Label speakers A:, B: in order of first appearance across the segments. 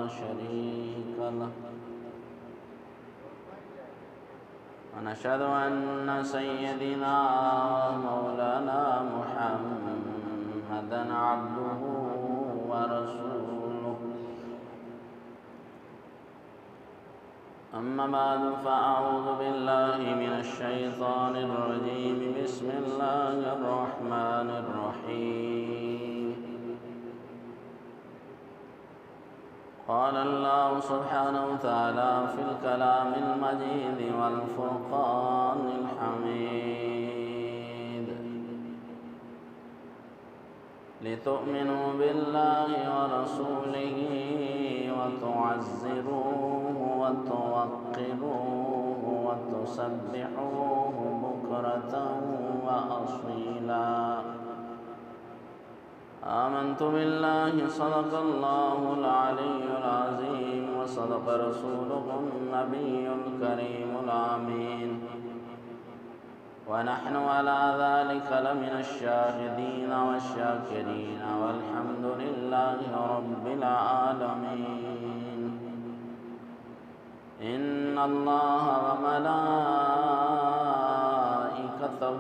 A: شريك له ونشهد أن سيدنا مولانا محمدا عبده ورسوله أما بعد فأعوذ بالله من الشيطان الرجيم بسم الله الرحمن الرحيم قال الله سبحانه وتعالى في الكلام المجيد والفرقان الحميد لتؤمنوا بالله ورسوله وتعزروه وتوقروه وتسبحوه بكرة وأصيلا آمنت بالله صدق الله العلي العظيم وصدق رسوله النبي الكريم الأمين ونحن على ذلك لمن الشاهدين والشاكرين والحمد لله رب العالمين إن الله وملائكته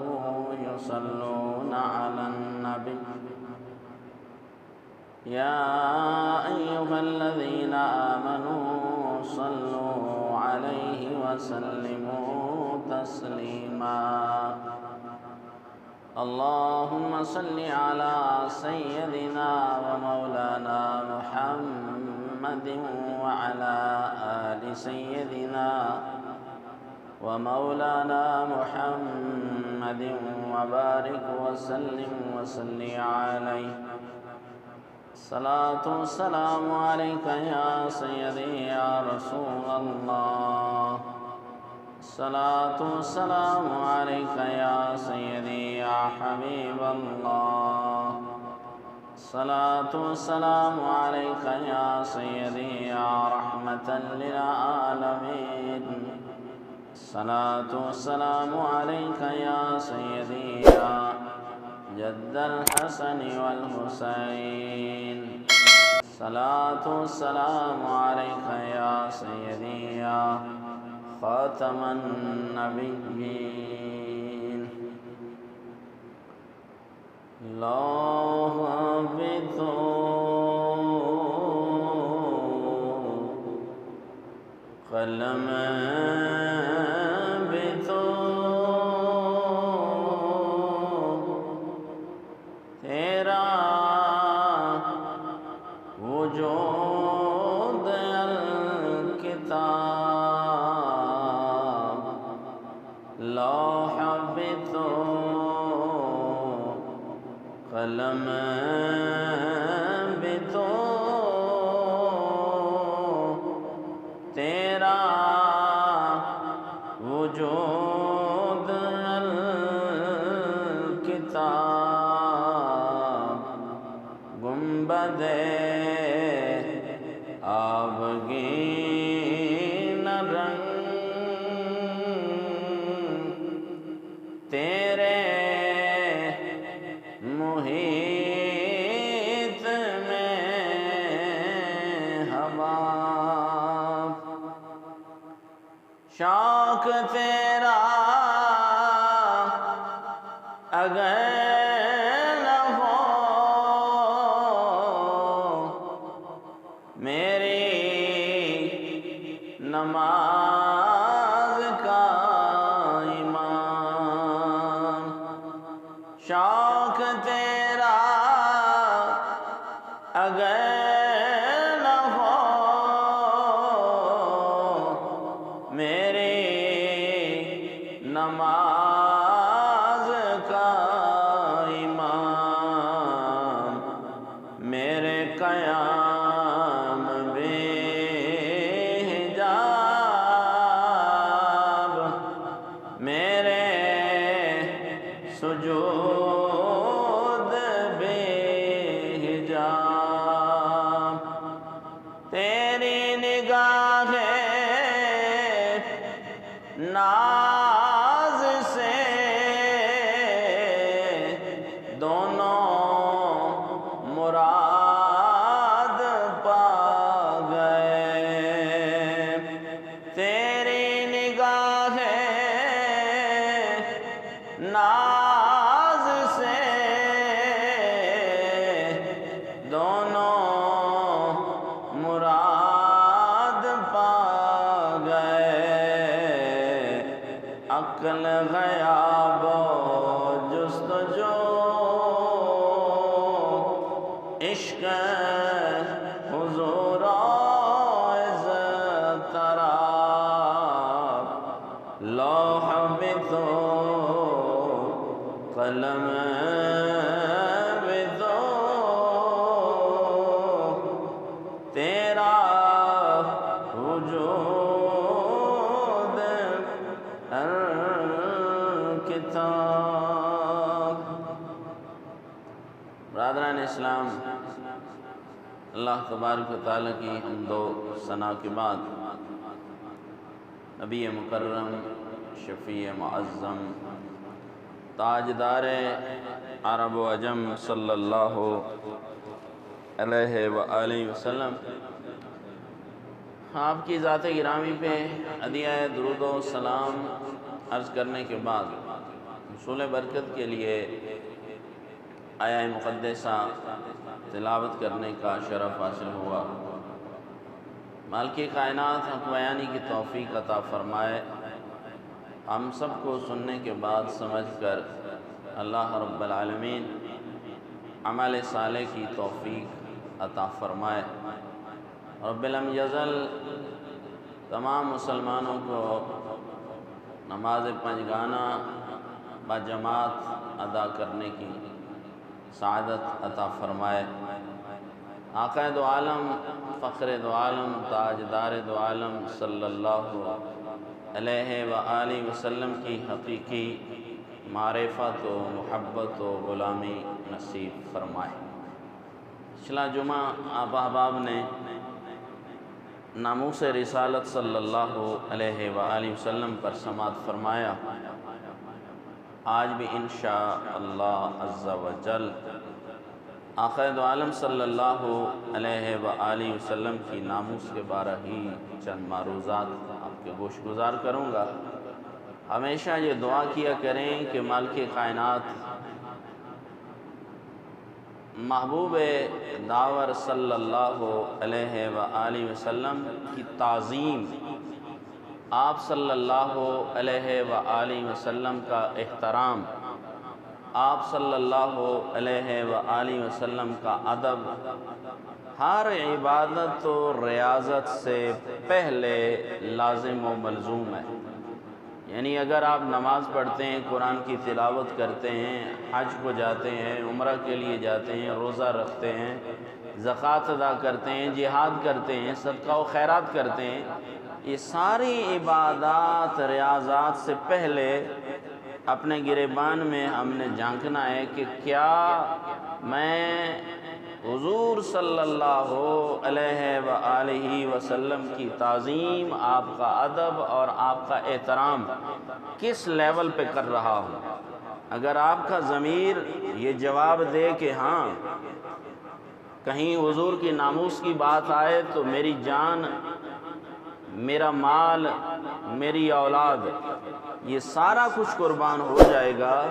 A: يصلون على النبي يا أيها الذين آمنوا صلوا عليه وسلموا تسليما اللهم صل على سيدنا ومولانا محمد وعلى آل سيدنا ومولانا محمد وبارك وسلم وصل عليه الصلاة والسلام عليك يا سيدي يا رسول الله الصلاة والسلام عليك يا سيدي يا حبيب الله الصلاة والسلام عليك يا سيدي يا رحمة للعالمين الصلاة والسلام عليك يا سيدي يا جد الحسن والحسين الصلاة والسلام عليك يا سيدي يا خاتم النبيين الله قلم وجود الكتاب لوح بتو قلم بتو تیرا وجود الکتاب گنبد آبگین رنگ تیرے محیط میں ہوا شوق تیرا اگر نہ ہو میری نماز کا ایمان شوق تیرا اگر نہ ہو میری نماز کا ایمان میرے قیام بے حجاب میرے سجود بے حجاب تیری نگاہ ناز سے دونوں مراد پا گئے اللہ تبارک و تعالیٰ کی حمد و ثنا کے بعد نبی مکرم شفیع معظم تاجدار عرب و عجم صلی اللہ علیہ وآلہ وسلم آپ کی ذات گرامی پہ عدیہ درود و سلام عرض کرنے کے بعد حصول برکت کے لیے آیہ مقدسہ تلاوت کرنے کا شرف حاصل ہوا۔ مالک کائنات حق بیانی کی توفیق عطا فرمائے، ہم سب کو سننے کے بعد سمجھ کر اللہ رب العالمین عمل صالح کی توفیق عطا فرمائے۔ رب لم یزل تمام مسلمانوں کو نماز پنجگانہ بجماعت ادا کرنے کی سعادت عطا فرمائے۔ آقا دو عالم، فخر دو عالم، تاجدار دو عالم صلی اللہ علیہ وآلہ وسلم کی حقیقی معرفت و محبت و غلامی نصیب فرمائے۔ پچھلا جمعہ آپ احباب نے ناموس رسالت صلی اللہ علیہ وآلہ وسلم پر سماعت فرمایا۔ آج بھی انشاءاللہ عز و جل آقا دو عالم صلی اللہ علیہ وآلہ وسلم کی ناموس کے بارے ہی چند معروضات آپ کے گوش گزار کروں گا۔ ہمیشہ یہ دعا کیا کریں کہ مالک کائنات محبوب داور صلی اللہ علیہ وآلہ وسلم کی تعظیم، آپ صلی اللہ علیہ وآلہ وسلم کا احترام، آپ صلی اللہ علیہ وآلہ وسلم کا ادب ہر عبادت و ریاضت سے پہلے لازم و ملزوم ہے۔ یعنی اگر آپ نماز پڑھتے ہیں، قرآن کی تلاوت کرتے ہیں، حج کو جاتے ہیں، عمرہ کے لیے جاتے ہیں، روزہ رکھتے ہیں، زکوٰۃ ادا کرتے ہیں، جہاد کرتے ہیں، صدقہ و خیرات کرتے ہیں، یہ ساری عبادات ریاضات سے پہلے اپنے گریبان میں ہم نے جھانکنا ہے کہ کیا میں حضور صلی اللہ علیہ وآلہ وسلم کی تعظیم، آپ کا ادب اور آپ کا احترام کس لیول پہ کر رہا ہوں۔ اگر آپ کا ضمیر یہ جواب دے کہ ہاں، کہیں حضور کی ناموس کی بات آئے تو میری جان، میرا مال، میری اولاد، یہ سارا کچھ قربان ہو جائے گا،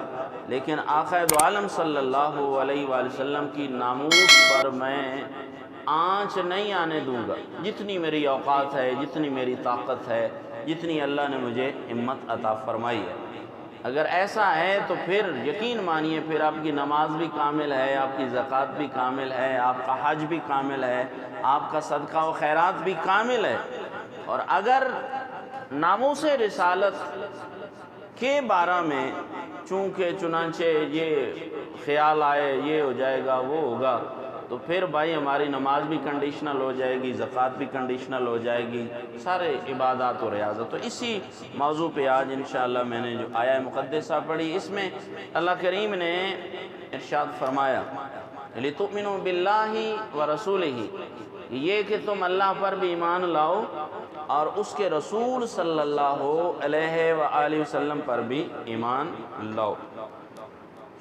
A: لیکن آقا دو عالم صلی اللہ علیہ وآلہ وسلم کی ناموس پر میں آنچ نہیں آنے دوں گا، جتنی میری اوقات ہے، جتنی میری طاقت ہے، جتنی اللہ نے مجھے ہمت عطا فرمائی ہے۔ اگر ایسا ہے تو پھر یقین مانیے پھر آپ کی نماز بھی کامل ہے، آپ کی زکوٰۃ بھی کامل ہے، آپ کا حج بھی کامل ہے، آپ کا صدقہ و خیرات بھی کامل ہے۔ اور اگر ناموس رسالت کے بارے میں چنانچہ یہ خیال آئے یہ ہو جائے گا وہ ہوگا، تو پھر بھائی ہماری نماز بھی کنڈیشنل ہو جائے گی، زکوٰۃ بھی کنڈیشنل ہو جائے گی، سارے عبادات و ریاضت۔ تو اسی موضوع پہ آج انشاءاللہ میں نے جو آیہ مقدسہ پڑھی، اس میں اللہ کریم نے ارشاد فرمایا لِتُؤْمِنُوا بِاللَّهِ وَرَسُولِهِ، یہ کہ تم اللہ پر بھی ایمان لاؤ اور اس کے رسول صلی اللہ علیہ وآلہ وسلم پر بھی ایمان لاؤ۔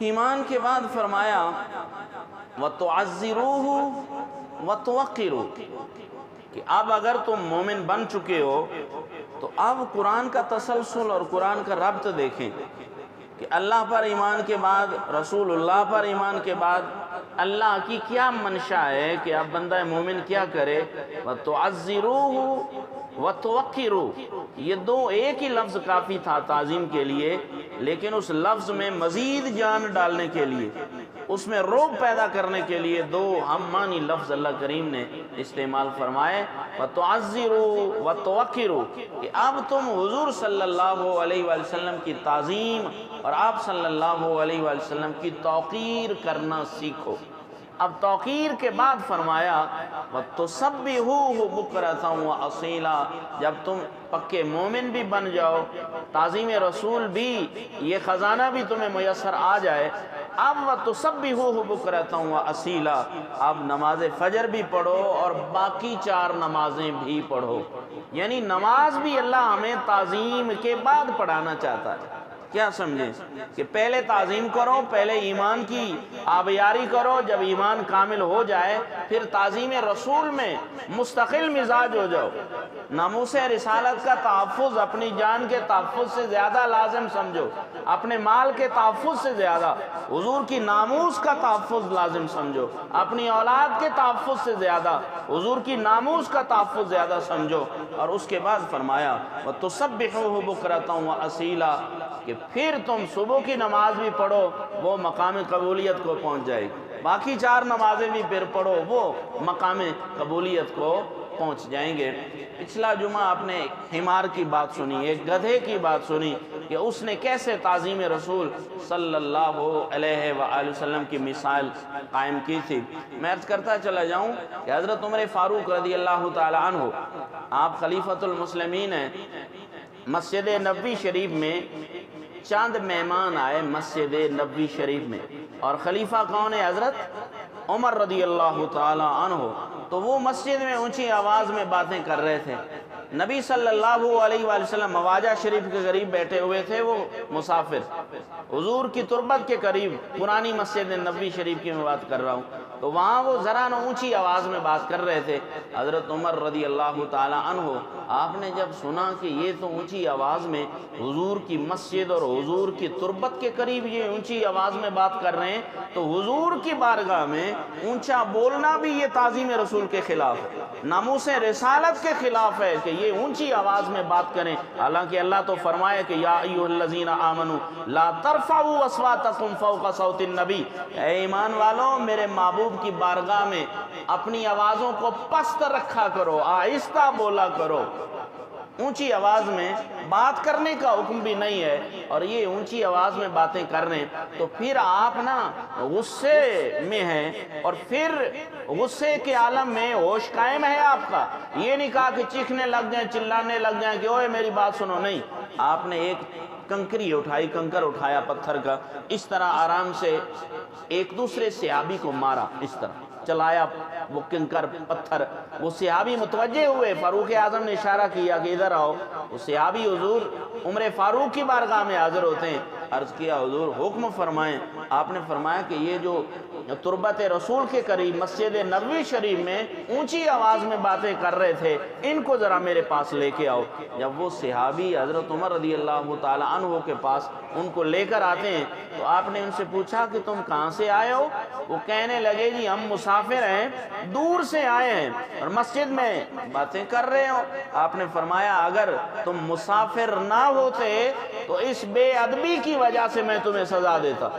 A: ایمان کے بعد فرمایا وَتُعَزِّرُوهُ وَتُوَقِّرُوهُ، کہ اب اگر تم مومن بن چکے ہو تو اب قرآن کا تسلسل اور قرآن کا ربط دیکھیں کہ اللہ پر ایمان کے بعد، رسول اللہ پر ایمان کے بعد اللہ کی کیا منشا ہے کہ اب بندہ مومن کیا کرے۔ وَتُعَزِّرُوهُ وَتُوَقِّرُوهُ، یہ دو ایک ہی لفظ کافی تھا تعظیم کے لیے، لیکن اس لفظ میں مزید جان ڈالنے کے لیے، اس میں روب پیدا کرنے کے لیے دو ہم معنی لفظ اللہ کریم نے استعمال فرمائے، وَتُعَزِّرُوهُ وَتُوَقِّرُوهُ، کہ اب تم حضور صلی اللہ علیہ وآلہ وسلم کی تعظیم اور آپ صلی اللہ علیہ وآلہ وسلم کی توقیر کرنا سیکھو۔ اب توقیر کے بعد فرمایا وَتُسَبِّحُوهُ بُكْرَةً وَأَصِيلًا، جب تم پکے مومن بھی بن جاؤ، تعظیم رسول بھی، یہ خزانہ بھی تمہیں میسر آ جائے، اب وَتُسَبِّحُوهُ بُكْرَةً وَأَصِيلًا، اب نماز فجر بھی پڑھو اور باقی 4 نمازیں بھی پڑھو، یعنی نماز بھی اللہ ہمیں تعظیم کے بعد پڑھانا چاہتا ہے۔ کیا سمجھیں کہ پہلے تعظیم کرو، پہلے ایمان کی آبیاری کرو، جب ایمان کامل ہو جائے پھر تعظیم رسول میں مستقل مزاج ہو جاؤ۔ ناموس رسالت کا تحفظ اپنی جان کے تحفظ سے زیادہ لازم سمجھو، اپنے مال کے تحفظ سے زیادہ حضور کی ناموس کا تحفظ لازم سمجھو، اپنی اولاد کے تحفظ سے زیادہ حضور کی ناموس کا تحفظ زیادہ سمجھو۔ اور اس کے بعد فرمایا وَتُسَبِّحُوهُ بُكْرَةً وَأَصِيلًا، کہ پھر تم صبح کی نماز بھی پڑھو، وہ مقام قبولیت کو پہنچ جائے گی، باقی 4 نمازیں بھی پھر پڑھو، وہ مقام قبولیت کو پہنچ جائیں گے۔ پچھلا جمعہ آپ نے حمار کی بات سنی، ایک گدھے کی بات سنی کہ اس نے کیسے تعظیم رسول صلی اللہ علیہ وآلہ وسلم کی مثال قائم کی تھی۔ میں عرض کرتا چلا جاؤں کہ حضرت عمر فاروق رضی اللہ تعالی عنہ، آپ خلیفۃ المسلمین ہیں، مسجد نبوی شریف میں چاند مہمان آئے مسجد نبوی شریف میں، اور خلیفہ کون ہے؟ حضرت عمر رضی اللہ تعالی عنہ۔ تو وہ مسجد میں اونچی آواز میں باتیں کر رہے تھے، نبی صلی اللہ علیہ وآلہ وسلم مواجہ شریف کے قریب بیٹھے ہوئے تھے، وہ مسافر حضور کی تربت کے قریب، پرانی مسجد نبوی شریف کی میں بات کر رہا ہوں، تو وہاں وہ ذرا نہ اونچی آواز میں بات کر رہے تھے۔ حضرت عمر رضی اللہ تعالی عنہ، آپ نے جب سنا کہ یہ تو اونچی آواز میں حضور کی مسجد اور حضور کی تربت کے قریب یہ اونچی آواز میں بات کر رہے ہیں، تو حضور کی بارگاہ میں اونچا بولنا بھی یہ تعظیم رسول کے خلاف ہے، ناموس رسالت کے خلاف ہے کہ یہ اونچی آواز میں بات کریں۔ حالانکہ اللہ تو فرمائے کہ یا ایھا الذین آمنوا لا ترفعوا اصواتکم فوق صوت النبی، اے ایمان والو میرے محبوب کی بارگاہ میں اپنی آوازوں کو پست رکھا کرو، آہستہ بولا کرو۔ اونچی آواز میں بات کرنے کا حکم بھی نہیں ہے، اور یہ اونچی آواز میں باتیں کر رہے ہیں، تو پھر آپ نا غصے میں ہیں، اور پھر غصے کے عالم میں ہوش قائم ہے آپ کا۔ یہ نہیں کہا کہ چیخنے لگ جائیں، چلانے لگ جائیں کہ اوے میری بات سنو، نہیں، آپ نے ایک کنکری اٹھائی، کنکر اٹھایا پتھر کا، اس طرح آرام سے ایک دوسرے صحابی کو مارا، اس طرح چلایا وہ کنکر پتھر۔ وہ صحابی متوجہ ہوئے، فاروق اعظم نے اشارہ کیا کہ ادھر آؤ۔ وہ صحابی حضور عمر فاروق کی بارگاہ میں حاضر ہوتے ہیں، عرض کیا حضور حکم فرمائیں۔ آپ نے فرمایا کہ یہ جو تربت رسول کے قریب مسجد نبوی شریف میں اونچی آواز میں باتیں کر رہے تھے، ان کو ذرا میرے پاس لے کے آؤ۔ جب وہ صحابی حضرت عمر رضی اللہ تعالی عنہ کے پاس ان کو لے کر آتے ہیں، تو آپ نے ان سے پوچھا کہ تم کہاں سے آئے ہو؟ وہ کہنے لگے جی ہم مسافر ہیں، دور سے آئے ہیں اور مسجد میں باتیں کر رہے ہو۔ آپ نے فرمایا اگر تم مسافر نہ ہوتے تو اس بے ادبی کی وجہ سے میں تمہیں سزا دیتا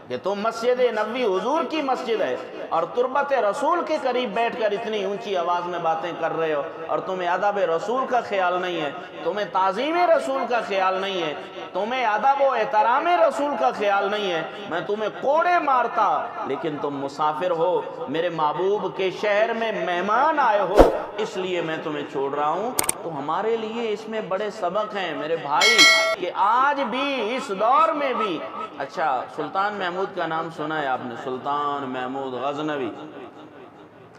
A: کہ تم مسجد نبوی حضور کی مسجد ہے اور تربت رسول کے قریب بیٹھ کر اتنی اونچی آواز میں باتیں کر رہے ہو، اور تمہیں ادب رسول کا خیال نہیں ہے، تمہیں تعظیم رسول کا خیال نہیں ہے، تمہیں ادب و احترام رسول کا خیال نہیں ہے، میں تمہیں کوڑے مارتا۔ لیکن تم مسافر ہو، میرے محبوب کے شہر میں مہمان آئے ہو، اس لیے میں تمہیں چھوڑ رہا ہوں۔ تو ہمارے لیے اس میں بڑے سبق ہیں میرے بھائی، کہ آج بھی اس دور میں بھی، اچھا سلطان محمود کا نام سنا ہے آپ نے؟ سلطان محمود غزنوی،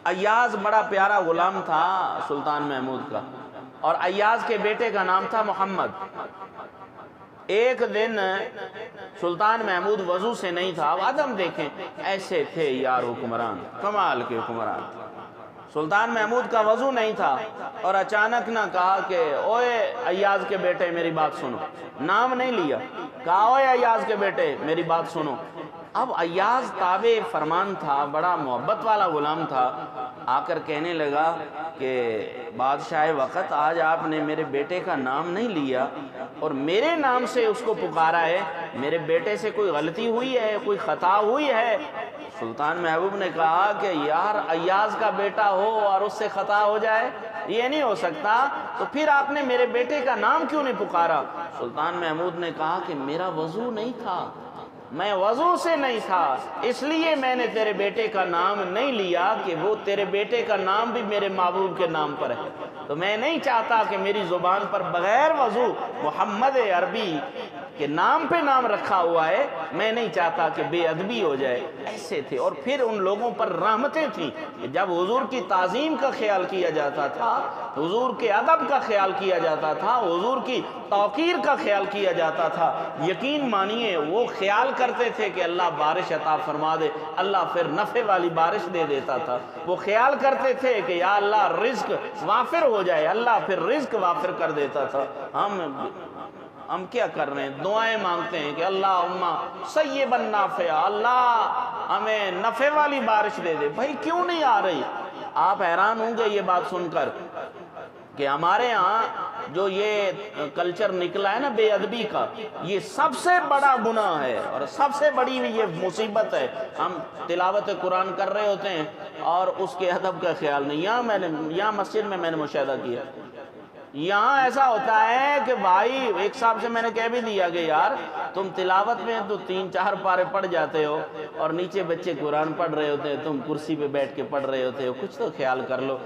A: ایاز بڑا پیارا غلام تھا سلطان محمود کا، اور ایاز کے بیٹے کا نام تھا محمد۔ ایک دن سلطان محمود وضو سے نہیں تھا، آدم دیکھیں ایسے تھے یار حکمران، کمال کے حکمران۔ سلطان محمود کا وضو نہیں تھا، اور اچانک نہ کہا کہ اوے ایاز کے بیٹے میری بات سنو، نام نہیں لیا، کہا اوے ایاز کے بیٹے میری بات سنو۔ اب ایاز تابع فرمان تھا، بڑا محبت والا غلام تھا، آ کر کہنے لگا کہ بادشاہ وقت آج آپ نے میرے بیٹے کا نام نہیں لیا اور میرے نام سے اس کو پکارا ہے، میرے بیٹے سے کوئی غلطی ہوئی ہے، کوئی خطا ہوئی ہے؟ سلطان محبوب نے کہا کہ یار ایاز کا بیٹا ہو اور اس سے خطا ہو جائے، یہ نہیں ہو سکتا، تو پھر آپ نے میرے بیٹے کا نام کیوں نہیں پکارا؟ سلطان محمود نے کہا کہ میرا وضو نہیں تھا، میں وضو سے نہیں تھا، اس لیے میں نے تیرے بیٹے کا نام نہیں لیا کہ وہ تیرے بیٹے کا نام بھی میرے محبوب کے نام پر ہے، تو میں نہیں چاہتا کہ میری زبان پر بغیر وضو محمد عربی کہ نام پہ نام رکھا ہوا ہے، میں نہیں چاہتا کہ بے ادبی ہو جائے، ایسے تھے۔ اور پھر ان لوگوں پر رحمتیں تھیں کہ جب حضور کی تعظیم کا خیال کیا جاتا تھا، حضور کے ادب کا خیال کیا جاتا تھا، حضور کی توقیر کا خیال کیا جاتا تھا، یقین مانیے وہ خیال کرتے تھے کہ اللہ بارش عطا فرما دے، اللہ پھر نفع والی بارش دے دیتا تھا۔ وہ خیال کرتے تھے کہ یا اللہ رزق وافر ہو جائے، اللہ پھر رزق وافر کر دیتا تھا۔ ہم کیا کر رہے ہیں؟ دعائیں مانگتے ہیں کہ اللہم سیبا نافعا، اللہ ہمیں نفع والی بارش دے دے۔ بھائی کیوں نہیں آ رہی؟ آپ حیران ہوں گے یہ بات سن کر کہ ہمارے ہاں جو یہ کلچر نکلا ہے نا بے ادبی کا، یہ سب سے بڑا گناہ ہے اور سب سے بڑی یہ مصیبت ہے۔ ہم تلاوت قرآن کر رہے ہوتے ہیں اور اس کے ادب کا خیال نہیں۔ یہاں مسجد میں نے مشاہدہ کیا، یہاں ایسا ہوتا ہے کہ بھائی ایک صاحب سے میں نے کہہ بھی دیا کہ یار تم تلاوت میں تو 3-4 پارے پڑھ جاتے ہو اور نیچے بچے قرآن پڑھ رہے ہوتے ہیں، تم کرسی پہ بیٹھ کے پڑھ رہے ہوتے ہو، کچھ تو خیال کر لو۔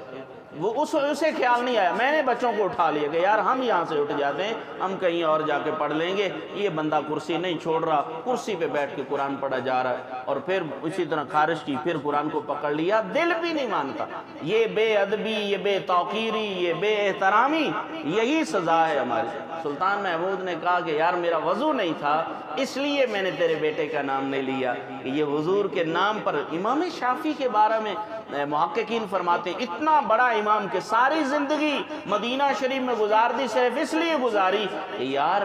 A: وہ اسے خیال نہیں آیا، میں نے بچوں کو اٹھا لیا کہ یار ہم یہاں سے اٹھ جاتے ہیں، ہم کہیں اور جا کے پڑھ لیں گے، یہ بندہ کرسی نہیں چھوڑ رہا، کرسی پہ بیٹھ کے قرآن پڑھا جا رہا ہے۔ اور پھر اسی طرح خارج کی، پھر قرآن کو پکڑ لیا، دل بھی نہیں مانتا۔ یہ بے ادبی، یہ بے توقیری، یہ بے احترامی، یہی سزا ہے ہماری۔ سلطان محمود نے کہا کہ یار میرا وضو نہیں تھا، اس لیے میں نے تیرے بیٹے کا نام نہیں لیا کہ یہ حضور کے نام پر۔ امام شافعی کے بارے میں محققین فرماتے ہیں اتنا بڑا امام کہ ساری زندگی مدینہ شریف میں گزار دی، صرف اس لیے گزاری کہ یار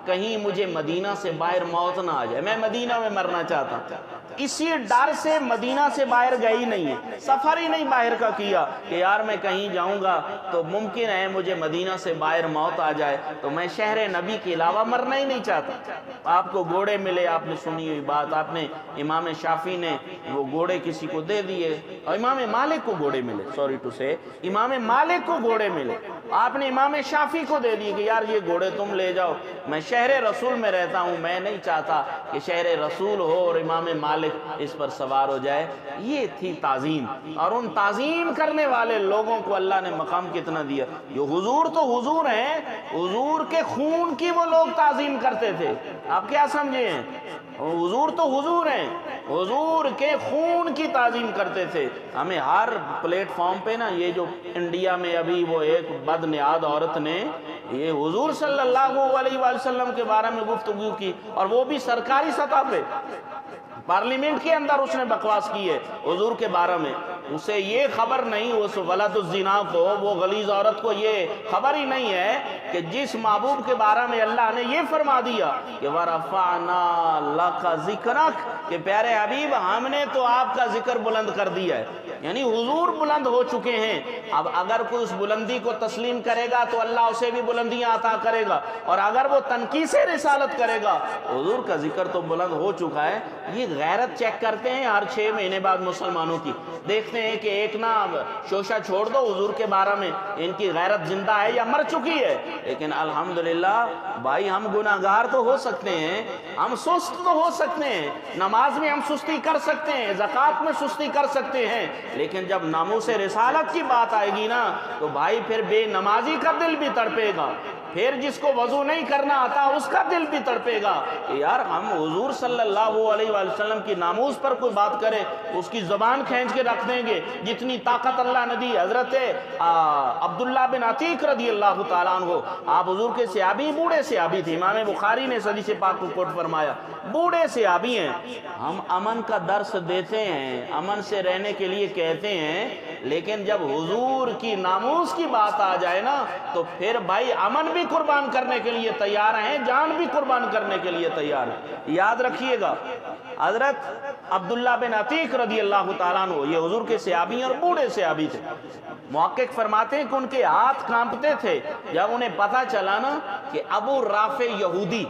A: کہیں مجھے مدینہ سے باہر موت نہ آ جائے، میں مدینہ میں مرنا چاہتا ہوں۔ اسی ڈر سے مدینہ سے باہر گئی نہیں ہے، سفر ہی نہیں باہر کا کیا کہ یار میں کہیں جاؤں گا تو ممکن ہے مجھے مدینہ سے باہر موت آ جائے، تو میں شہر نبی کے علاوہ مرنا ہی نہیں چاہتا۔ آپ کو گھوڑے ملے، آپ نے سنی ہوئی بات، آپ نے امام شافعی نے وہ گھوڑے کسی کو دے دیے، اور امام مالک کو گھوڑے ملے، سوری ٹو سے امام مالک کو گھوڑے ملے، آپ نے امام شافعی کو دے دیے کہ یار یہ گھوڑے تم لے جاؤ، میں شہر رسول میں رہتا ہوں، میں نہیں چاہتا کہ شہر رسول ہو اور امام مالک اس پر سوار ہو جائے۔ یہ تھی تعظیم، اور ان تعظیم کرنے والے لوگوں کو اللہ نے مقام کتنا دیا۔ یہ حضور تو حضور ہیں، حضور کے خون کی وہ لوگ تعظیم کرتے تھے، آپ کیا سمجھے ہیں؟ حضور تو حضور ہیں، حضور کے خون کی تعظیم کرتے تھے۔ ہمیں ہر پلیٹ فارم پہ نا، یہ جو انڈیا میں ابھی وہ ایک بدنیاد عورت نے یہ حضور صلی اللہ علیہ وسلم کے بارے میں گفتگو کی، اور وہ بھی سرکاری سطح پہ، پارلیمنٹ کے اندر اس نے بکواس کی ہے حضور کے بارے میں۔ اسے یہ خبر نہیں، اس ولد الزنا کو، وہ غلیظ عورت کو یہ خبر ہی نہیں ہے کہ جس محبوب کے بارے میں اللہ نے یہ فرما دیا کہ وَرَفَعْنَا لَكَ ذِكْرَكَ، کہ پیارے حبیب ہم نے تو آپ کا ذکر بلند کر دیا ہے، یعنی حضور بلند ہو چکے ہیں۔ اب اگر کوئی اس بلندی کو تسلیم کرے گا تو اللہ اسے بھی بلندیاں عطا کرے گا، اور اگر وہ تنقیص رسالت کرے گا، حضور کا ذکر تو بلند ہو چکا ہے۔ یہ غیرت چیک کرتے ہیں ہر 6 مہینے بعد مسلمانوں کی، دیکھتے ہیں کہ ایک نا شوشہ چھوڑ دو حضور کے بارے میں، ان کی غیرت زندہ ہے یا مر چکی ہے۔ لیکن الحمدللہ بھائی ہم گناہگار تو ہو سکتے ہیں، ہم سست تو ہو سکتے ہیں، نماز میں ہم سستی کر سکتے ہیں، زکوٰۃ میں سستی کر سکتے ہیں، لیکن جب ناموس رسالت کی بات آئے گی نا تو بھائی پھر بے نمازی کا دل بھی تڑپے گا، پھر جس کو وضو نہیں کرنا آتا اس کا دل بھی تڑپے گا کہ یار ہم حضور صلی اللہ علیہ وسلم کی ناموس پر کوئی بات کرے اس کی زبان کھینچ کے رکھ دیں گے۔ جتنی طاقت اللہ نے دی، حضرت عبداللہ بن عتیق رضی اللہ تعالیٰ عنہ، آپ حضور کے صحابی، بوڑھے صحابی تھے، امام بخاری نے حدیث پاک کو کوٹ فرمایا، بوڑھے صحابی ہیں، ہم امن کا درس دیتے ہیں، امن سے رہنے کے لیے کہتے ہیں، لیکن جب حضور کی ناموس کی بات آ جائے نا تو پھر بھائی امن بھی قربان کرنے کے لیے تیار ہیں، جان بھی قربان کرنے کے لیے تیار ہیں۔ یاد رکھیے گا حضرت عبداللہ بن عتیق رضی اللہ تعالیٰ عنہ، یہ حضور کے صحابی اور بوڑھے صحابی تھے، محقق فرماتے ہیں کہ ان کے ہاتھ کانپتے تھے جب انہیں پتا چلا نا کہ ابو رافع یہودی،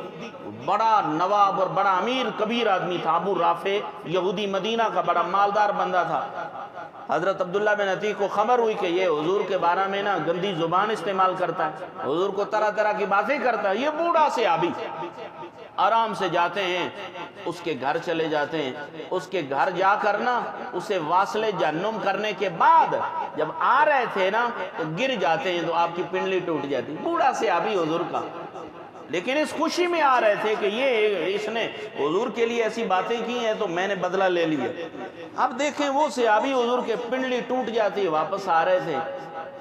A: بڑا نواب اور بڑا امیر کبیر آدمی تھا ابو رافع یہودی، مدینہ کا بڑا مالدار بندہ تھا۔ حضرت عبداللہ بن عتیق کو خبر ہوئی کہ یہ حضور کے بارے میں نا گندی زبان استعمال کرتا ہے، حضور کو طرح طرح کی باتیں کرتا ہے۔ یہ بوڑھا صحابی آرام سے جاتے ہیں، اس کے گھر چلے جاتے ہیں، اس کے گھر جا کر نا اسے واصل جہنم کرنے کے بعد جب آ رہے تھے نا تو گر جاتے ہیں تو آپ کی پنڈلی ٹوٹ جاتی۔ بوڑھا صحابی حضور کا، لیکن اس خوشی میں آ رہے تھے کہ یہ اس نے حضور کے لیے ایسی باتیں کی ہیں تو میں نے بدلہ لے لیا۔ اب دیکھیں وہ صحابی حضور کے پنڈلی ٹوٹ جاتی واپس آ رہے تھے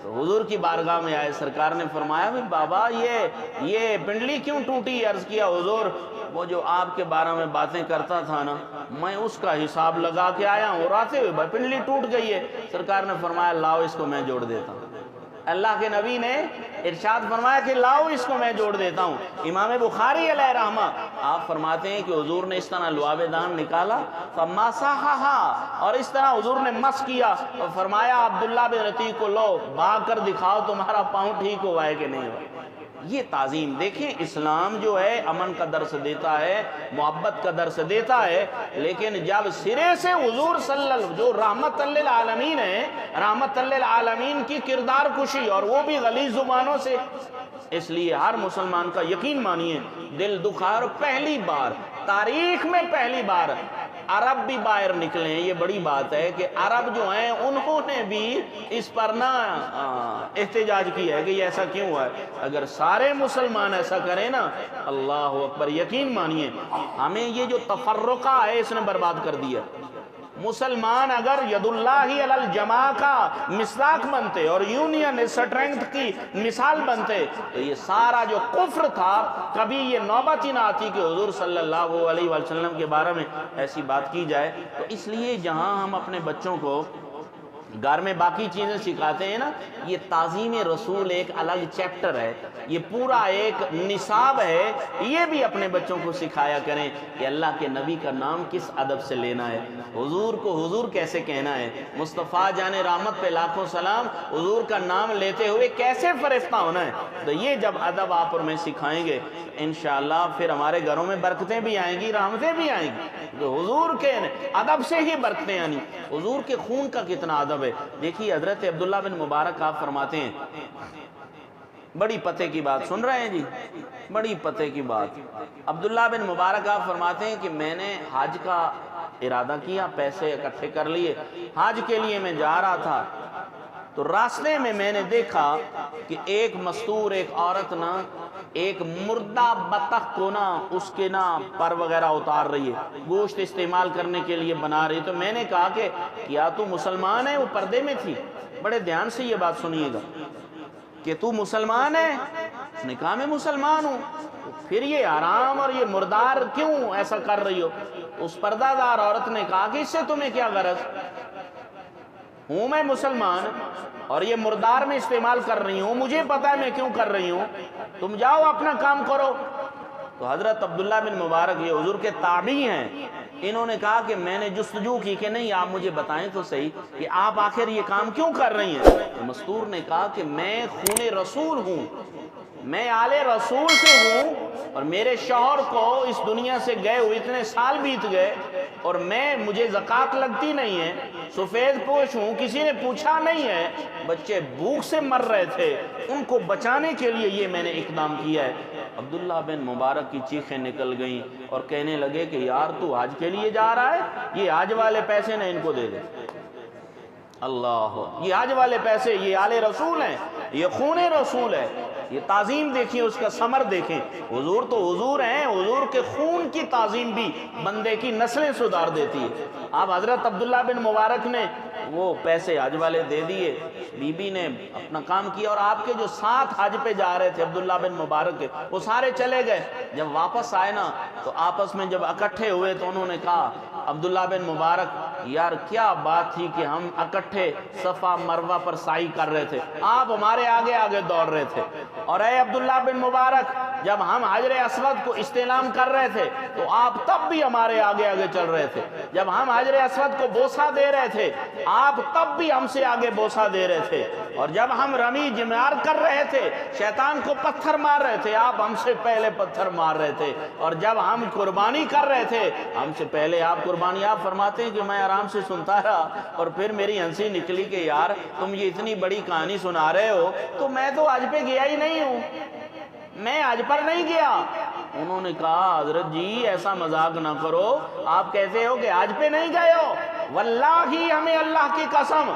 A: تو حضور کی بارگاہ میں آئے، سرکار نے فرمایا بھی بابا یہ پنڈلی کیوں ٹوٹی؟ عرض کیا حضور وہ جو آپ کے بارے میں باتیں کرتا تھا نا، میں اس کا حساب لگا کے آیا ہوں اور آتے ہوئے پنڈلی ٹوٹ گئی ہے۔ سرکار نے فرمایا لاؤ اس کو میں جوڑ دیتا ہوں۔ اللہ کے نبی نے ارشاد فرمایا کہ لاؤ اس کو میں جوڑ دیتا ہوں۔ امام بخاری علیہ رحمہ آپ فرماتے ہیں کہ حضور نے اس طرح لعاب دان نکالا فمسحھا، اور اس طرح حضور نے مس کیا اور فرمایا عبداللہ بن رتیق کو لو بھاگ کر دکھاؤ تمہارا پاؤں ٹھیک ہوا ہے کہ نہیں ہوا۔ یہ تعظیم دیکھیں، اسلام جو ہے امن کا درس دیتا ہے، محبت کا درس دیتا ہے، لیکن جب سرے سے حضور صلی اللہ علیہ وسلم جو رحمت للعالمین ہے، رحمت للعالمین کی کردار کشی اور وہ بھی غلیظ زبانوں سے، اس لیے ہر مسلمان کا یقین مانیے دل دکھا، اور پہلی بار تاریخ میں پہلی بار عرب بھی باہر نکلے ہیں۔ یہ بڑی بات ہے کہ عرب جو ہیں انہوں نے بھی اس پر نہ احتجاج کیا ہے کہ یہ ایسا کیوں ہوا ہے۔ اگر سارے مسلمان ایسا کریں نا، اللہ اکبر، یقین مانیے ہمیں یہ جو تفرقہ ہے اس نے برباد کر دیا۔ مسلمان اگر ید اللہ علی الجماع کا مصداق بنتے اور یونین اسٹرینتھ کی مثال بنتے تو یہ سارا جو کفر تھا کبھی یہ نوبت ہی نہ آتی کہ حضور صلی اللہ علیہ وسلم کے بارے میں ایسی بات کی جائے۔ تو اس لیے جہاں ہم اپنے بچوں کو گھر میں باقی چیزیں سکھاتے ہیں نا، یہ تعظیم رسول ایک الگ چیپٹر ہے، یہ پورا ایک نصاب ہے، یہ بھی اپنے بچوں کو سکھایا کریں کہ اللہ کے نبی کا نام کس ادب سے لینا ہے، حضور کو حضور کیسے کہنا ہے، مصطفیٰ جان رحمت پہ لاکھوں سلام، حضور کا نام لیتے ہوئے کیسے فرشتہ ہونا ہے۔ تو یہ جب ادب آپ اور میں سکھائیں گے انشاءاللہ پھر ہمارے گھروں میں برکتیں بھی آئیں گی، رحمتیں بھی آئیں گی۔ تو حضور کے ادب سے ہی برکتیں آنی، حضور کے خون کا کتنا ادب ہے۔ دیکھیے حضرت عبداللہ بن مبارک آپ فرماتے ہیں، بڑی پتے کی بات سن رہے ہیں جی، بڑی پتے کی بات۔ عبداللہ بن مبارک آپ فرماتے ہیں کہ میں نے حج کا ارادہ کیا، پیسے اکٹھے کر لیے، حج کے لیے میں جا رہا تھا تو راستے میں میں نے دیکھا کہ ایک مستور ایک عورت نا ایک مردہ بطخ کو نا اس کے نا پر وغیرہ اتار رہی ہے، گوشت استعمال کرنے کے لیے بنا رہی ہے۔ تو میں نے کہا کہ کیا تو مسلمان ہے؟ وہ پردے میں تھی، بڑے دھیان سے یہ بات سنیے گا کہ تو مسلمان ہے؟ اس نے کہا میں مسلمان ہوں۔ پھر یہ حرام اور یہ مردار کیوں ایسا کر رہی ہو؟ اس پردہ دار عورت نے کہا کہ اس سے تمہیں کیا غرض؟ ہوں میں مسلمان اور یہ مردار میں استعمال کر رہی ہوں، مجھے پتا ہے میں کیوں کر رہی ہوں، تم جاؤ اپنا کام کرو۔ تو حضرت عبداللہ بن مبارک یہ حضور کے تابعی ہیں، انہوں نے کہا کہ میں نے جستجو کی کہ نہیں آپ مجھے بتائیں تو صحیح کہ آپ آخر یہ کام کیوں کر رہی ہیں؟ تو مستور نے کہا کہ میں خون رسول ہوں، میں آل رسول سے ہوں، اور میرے شوہر کو اس دنیا سے گئے ہوئے اتنے سال بیت گئے اور مجھے زکوٰۃ لگتی نہیں ہے، سفید پوش ہوں، کسی نے پوچھا نہیں ہے، بچے بھوک سے مر رہے تھے، ان کو بچانے کے لیے یہ میں نے اقدام کیا ہے۔ عبداللہ بن مبارک کی چیخیں نکل گئیں اور کہنے لگے کہ یار تو حج کے لیے جا رہا ہے، یہ حج والے پیسے نہ ان کو دے دے۔ اللہ، یہ حج والے پیسے یہ آل رسول ہیں، یہ خون رسول ہے، یہ تعظیم دیکھیں، اس کا ثمر دیکھیں۔ حضور تو حضور ہیں، حضور کے خون کی تعظیم بھی بندے کی نسلیں سدھار دیتی ہے۔ اب حضرت عبداللہ بن مبارک نے وہ پیسے حج والے دے دیے، بی بی نے اپنا کام کیا، اور آپ کے جو ساتھ حج پہ جا رہے تھے عبداللہ بن مبارک کے وہ سارے چلے گئے۔ جب واپس آئے نا تو آپس میں جب اکٹھے ہوئے تو انہوں نے کہا عبداللہ بن مبارک یار کیا بات تھی کہ ہم اکٹھے صفا مروہ پر سعی کر رہے تھے، آپ ہمارے آگے آگے دوڑ رہے تھے، اور اے عبداللہ بن مبارک جب ہم حجر اسود کو استعلام کر رہے تھے تو آپ تب بھی ہمارے آگے آگے چل رہے تھے، جب ہم حجر اسود کو بوسہ دے رہے تھے آپ تب بھی ہم سے آگے بوسہ دے رہے تھے، اور جب ہم رمی جمار کر رہے تھے شیطان کو پتھر مار رہے تھے آپ ہم سے پہلے پتھر مار رہے تھے، اور جب ہم قربانی کر رہے تھے ہم سے پہلے آپ قربانی۔ آپ فرماتے ہیں کہ میں آرام سے سنتا رہا اور پھر میری ہنسی نکلی کہ یار تم یہ اتنی بڑی کہانی سنا رہے ہو تو میں تو حج پہ گیا ہی نہیں ہوں، میں حج پر نہیں گیا۔ انہوں نے کہا حضرت جی ایسا مذاق نہ کرو، آپ کہتے ہو کہ حج پہ نہیں گئے ہو، واللہ ہمیں اللہ کی قسم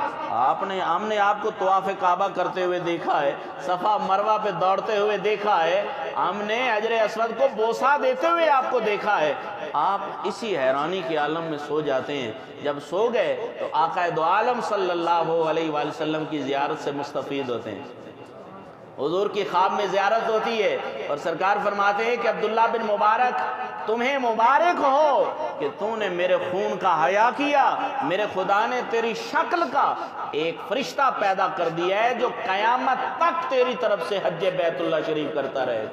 A: ہم نے آپ کو طواف کعبہ کرتے ہوئے دیکھا ہے، صفا مروہ پہ دوڑتے ہوئے دیکھا ہے، ہم نے حجر اسود کو بوسہ دیتے ہوئے آپ کو دیکھا ہے، آپ اسی حیرانی کے عالم میں سو جاتے ہیں۔ جب سو گئے تو آقا دو عالم صلی اللہ علیہ وآلہ وسلم کی زیارت سے مستفید ہوتے ہیں۔ حضور کی خواب میں زیارت ہوتی ہے اور سرکار فرماتے ہیں کہ عبداللہ بن مبارک تمہیں مبارک ہو کہ تو نے میرے خون کا حیا کیا، میرے خدا نے تیری شکل کا ایک فرشتہ پیدا کر دیا ہے جو قیامت تک تیری طرف سے حج بیت اللہ شریف کرتا رہے،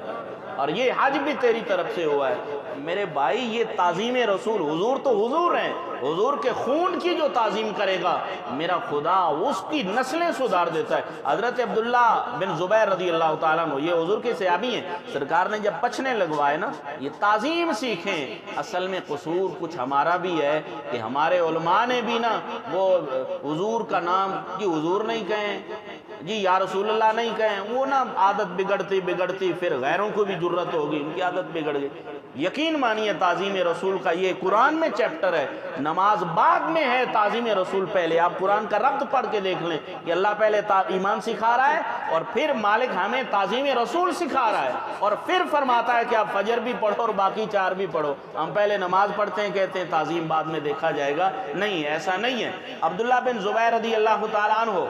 A: اور یہ حج بھی تیری طرف سے ہوا ہے۔ میرے بھائی یہ تعظیم رسول، حضور تو حضور ہیں، حضور کے خون کی جو تعظیم کرے گا میرا خدا اس کی نسلیں سدھار دیتا ہے۔ حضرت عبداللہ بن زبیر رضی اللہ تعالیٰ عنہ یہ حضور کے صحابی ہیں، سرکار نے جب پچھنے لگوائے نا یہ تعظیم سیکھیں۔ اصل میں قصور کچھ ہمارا بھی ہے کہ ہمارے علماء نے بھی نا وہ حضور کا نام جی حضور نہیں کہیں، جی یا رسول اللہ نہیں کہیں، وہ نا عادت بگڑتی پھر غیروں کو بھی جرت ہوگی، ان کی عادت بگڑ گئی۔ یقین مانیے تعظیم رسول کا یہ قرآن میں چیپٹر ہے، نماز بعد میں ہے، تعظیم رسول پہلے۔ آپ قرآن کا ربط پڑھ کے دیکھ لیں کہ اللہ پہلے ایمان سکھا رہا ہے اور پھر مالک ہمیں تعظیم رسول سکھا رہا ہے، اور پھر فرماتا ہے کہ آپ فجر بھی پڑھو اور باقی 4 بھی پڑھو۔ ہم پہلے نماز پڑھتے ہیں، کہتے ہیں تعظیم بعد میں دیکھا جائے گا، نہیں ایسا نہیں ہے۔ عبداللہ بن زبیر رضی اللہ تعالیٰ عنہ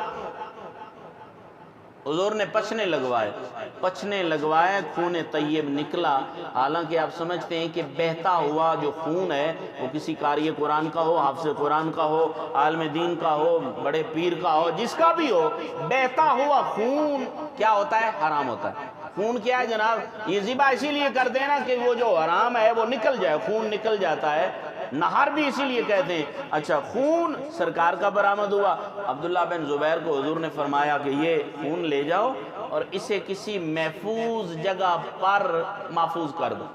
A: حضور نے پچھنے لگوائے، خون طیب نکلا۔ حالانکہ آپ سمجھتے ہیں کہ بہتا ہوا جو خون ہے وہ کسی قاری قرآن کا ہو، حافظ قرآن کا ہو، عالم دین کا ہو، بڑے پیر کا ہو، جس کا بھی ہو، بہتا ہوا خون کیا ہوتا ہے؟ حرام ہوتا ہے۔ خون کیا ہے جناب؟ یہ ذبح اسی لیے کرتے ہیں نا کہ وہ جو حرام ہے وہ نکل جائے، خون نکل جاتا ہے۔ نہر بھی اسی لیے کہتے ہیں۔ اچھا خون سرکار کا برآمد ہوا، عبداللہ بن زبیر کو حضور نے فرمایا کہ یہ خون لے جاؤ اور اسے کسی محفوظ جگہ پر محفوظ کر دو۔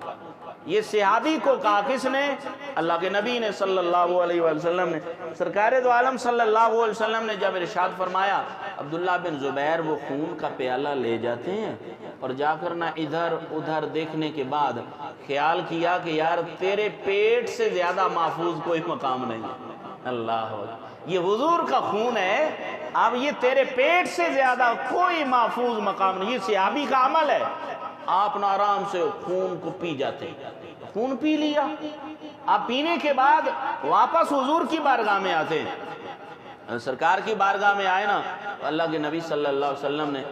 A: یہ صحابی کو کہا کس نے؟ اللہ کے نبی نے صلی اللہ علیہ وسلم نے۔ سرکار دو عالم صلی اللہ علیہ وسلم نے جب ارشاد فرمایا، عبداللہ بن زبیر وہ خون کا پیالہ لے جاتے ہیں اور جا کر نہ ادھر ادھر دیکھنے کے بعد خیال کیا کہ یار تیرے پیٹ سے زیادہ محفوظ کوئی مقام نہیں ہے۔ اللہ اکبر، یہ حضور کا خون ہے، اب یہ تیرے پیٹ سے زیادہ کوئی محفوظ مقام نہیں۔ یہ صحابی کا عمل ہے، آپ نہ آرام سے خون کو پی جاتے، خون پی لیا۔ آپ پینے کے بعد واپس حضور کی بارگاہ میں آتے ہیں، سرکار کی بارگاہ میں آئے نا، اللہ کے نبی صلی اللہ علیہ وسلم نے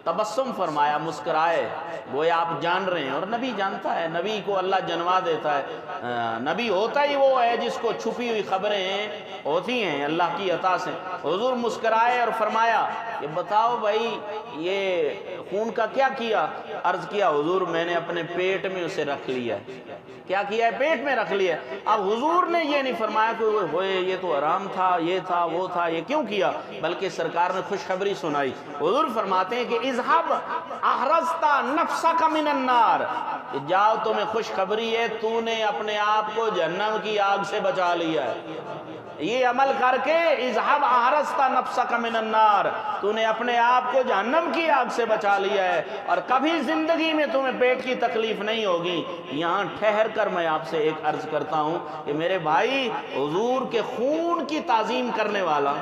A: تبسم فرمایا، مسکرائے، گویا آپ جان رہے ہیں، اور نبی جانتا ہے، نبی کو اللہ جنوا دیتا ہے۔ نبی ہوتا ہی وہ ہے جس کو چھپی ہوئی خبریں ہوتی ہیں اللہ کی عطا سے۔ حضور مسکرائے اور فرمایا کہ بتاؤ بھائی یہ خون کا کیا کیا؟ عرض کیا حضور میں نے اپنے پیٹ میں اسے رکھ لیا ہے۔ کیا کیا ہے؟ پیٹ میں رکھ لیا۔ اب حضور نے یہ نہیں فرمایا کہ ہوئے یہ تو حرام تھا، یہ تھا، وہ تھا، یہ کیوں کیا، بلکہ سرکار نے خوشخبری سنائی۔ حضور فرماتے ہیں کہ اذهب احرزت نفسك من النار، جاؤ تمہیں خوشخبری ہے تو نے اپنے آپ کو جہنم کی آگ سے بچا لیا ہے۔ یہ عمل کر کے اذهب احرزت نفسك من النار، تو نے اپنے آپ کو جہنم کی آگ سے بچا لیا ہے، اور کبھی زندگی میں تمہیں پیٹ کی تکلیف نہیں ہوگی۔ یہاں ٹھہر کر میں آپ سے ایک عرض کرتا ہوں کہ میرے بھائی حضور کے خون کی تعظیم کرنے والا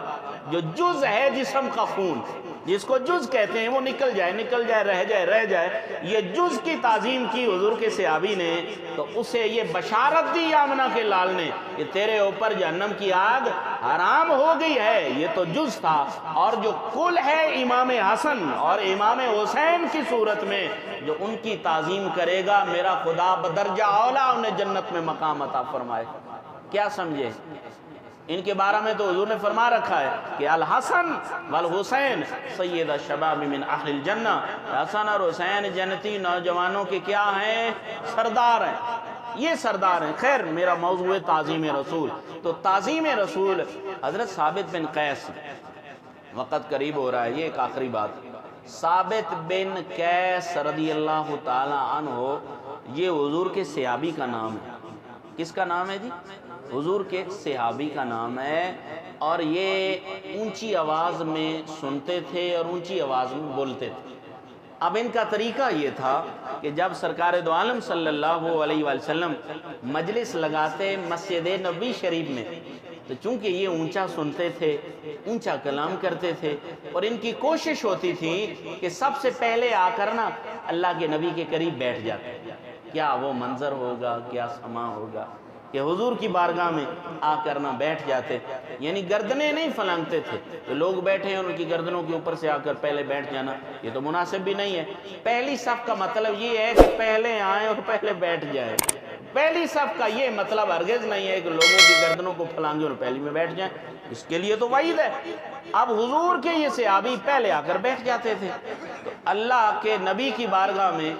A: جو جز ہے جسم کا خون، جس کو جز کہتے ہیں، وہ نکل جائے، رہ جائے، یہ جز کی تعظیم کی حضور کے صحابی نے، تو اسے یہ بشارت دی آمنہ کے لال نے کہ تیرے اوپر جہنم کی آگ حرام ہو گئی ہے۔ یہ تو جز تھا، اور جو کل ہے امام حسن اور امام حسین کی صورت میں جو ان کی تعظیم کرے گا، میرا خدا بدرجہ اولا انہیں جنت میں مقام عطا فرمائے۔ کیا سمجھے؟ ان کے بارے میں تو حضور نے فرما رکھا ہے کہ الحسن والحسین سید الشباب من اہل الجنہ، حسن اور حسین جنتی نوجوانوں کے کیا ہیں؟ سردار ہیں، یہ سردار ہیں۔ خیر میرا موضوع ہے تعظیم رسول، تو تعظیم رسول حضرت ثابت بن قیس، وقت قریب ہو رہا ہے، یہ ایک آخری بات، ثابت بن قیس رضی اللہ تعالی عنہ یہ حضور کے صحابی کا نام ہے۔ کس کا نام ہے جی؟ حضور کے صحابی کا نام ہے، اور یہ اونچی آواز میں سنتے تھے اور اونچی آواز میں بولتے تھے۔ اب ان کا طریقہ یہ تھا کہ جب سرکار دو عالم صلی اللہ علیہ وسلم مجلس لگاتے مسجد نبوی شریف میں، تو چونکہ یہ اونچا سنتے تھے، اونچا کلام کرتے تھے، اور ان کی کوشش ہوتی تھی کہ سب سے پہلے آ کر نا اللہ کے نبی کے قریب بیٹھ جاتے، کیا وہ منظر ہوگا، کیا سما ہوگا کہ حضور کی بارگاہ میں آ کر نہ بیٹھ جاتے، یعنی گردنیں نہیں پھلانگتے تھے کہ لوگ بیٹھے ہیں اور ان کی گردنوں کے اوپر سے آ کر پہلے بیٹھ جانا، یہ تو مناسب بھی نہیں ہے۔ پہلی صف کا مطلب یہ ہے کہ پہلے آئیں اور پہلے بیٹھ جائیں، پہلی صف کا یہ مطلب ہرگز نہیں ہے کہ لوگوں کی گردنوں کو پھلانگیں اور پہلی میں بیٹھ جائیں، اس کے لیے تو وعید ہے۔ اب حضور کے یہ صحابی پہلے آ کر بیٹھ جاتے تھے، تو اللہ کے نبی کی بارگاہ میں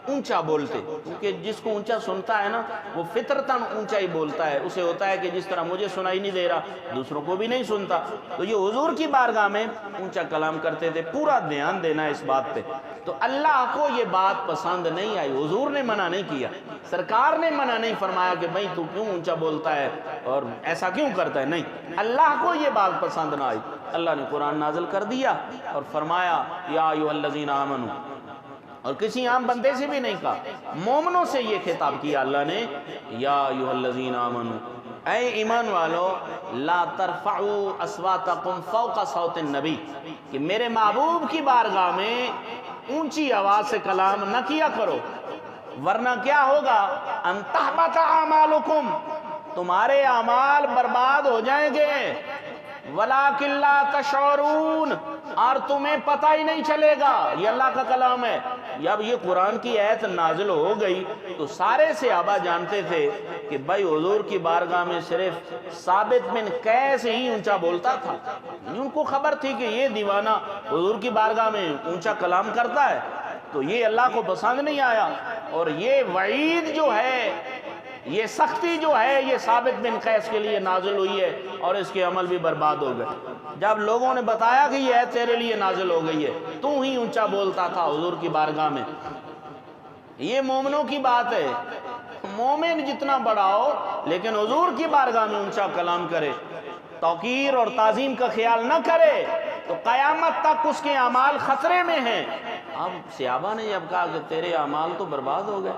A: اونچا بولتے، کیونکہ جس کو اونچا سنتا ہے نا وہ فطرتاً اونچا ہی بولتا ہے، اسے ہوتا ہے کہ جس طرح مجھے سنائی نہیں دے رہا دوسروں کو بھی نہیں سنتا، تو یہ حضور کی بارگاہ میں اونچا کلام کرتے تھے، پورا دھیان دینا اس بات پہ۔ تو اللہ کو یہ بات پسند نہیں آئی، حضور نے منع نہیں کیا، سرکار نے منع نہیں فرمایا کہ بھئی تو کیوں اونچا بولتا ہے اور ایسا کیوں کرتا ہے، نہیں، اللہ کو یہ بات پسند نہ آئی۔ اللہ نے قرآن نازل کر دیا اور فرمایا یا ایھا الذین آمنوا، اور کسی عام بندے سے بھی نہیں کہا، مومنوں سے یہ خطاب کیا اللہ نے، یا ایھا الذین آمنوا، اے ایمان والو، لا ترفعوا اصواتکم فوق صوت النبی، کہ میرے محبوب کی بارگاہ میں اونچی آواز سے کلام نہ کیا کرو، ورنہ کیا ہوگا، ان تحبط اعمالکم، تمہارے اعمال برباد ہو جائیں گے، وَلَٰكِن لَّا تَشْعُرُونَ، اور تمہیں پتہ ہی نہیں چلے گا۔ یہ اللہ کا کلام ہے۔ جب یہ قرآن کی آیت نازل ہو گئی تو سارے صحابہ جانتے تھے کہ بھائی حضور کی بارگاہ میں صرف ثابت بن قیس ہی اونچا بولتا تھا، ان کو خبر تھی کہ یہ دیوانہ حضور کی بارگاہ میں اونچا کلام کرتا ہے، تو یہ اللہ کو پسند نہیں آیا، اور یہ وعید جو ہے، یہ سختی جو ہے، یہ ثابت بن قیس کے لیے نازل ہوئی ہے اور اس کے عمل بھی برباد ہو گئے۔ جب لوگوں نے بتایا کہ یہ آیت تیرے لیے نازل ہو گئی ہے، تو ہی اونچا بولتا تھا حضور کی بارگاہ میں، یہ مومنوں کی بات ہے، مومن جتنا بڑا ہو لیکن حضور کی بارگاہ میں اونچا کلام کرے، توقیر اور تعظیم کا خیال نہ کرے، تو قیامت تک اس کے اعمال خطرے میں ہیں۔ اب صحابہ نے جب کہا کہ تیرے اعمال تو برباد ہو گئے،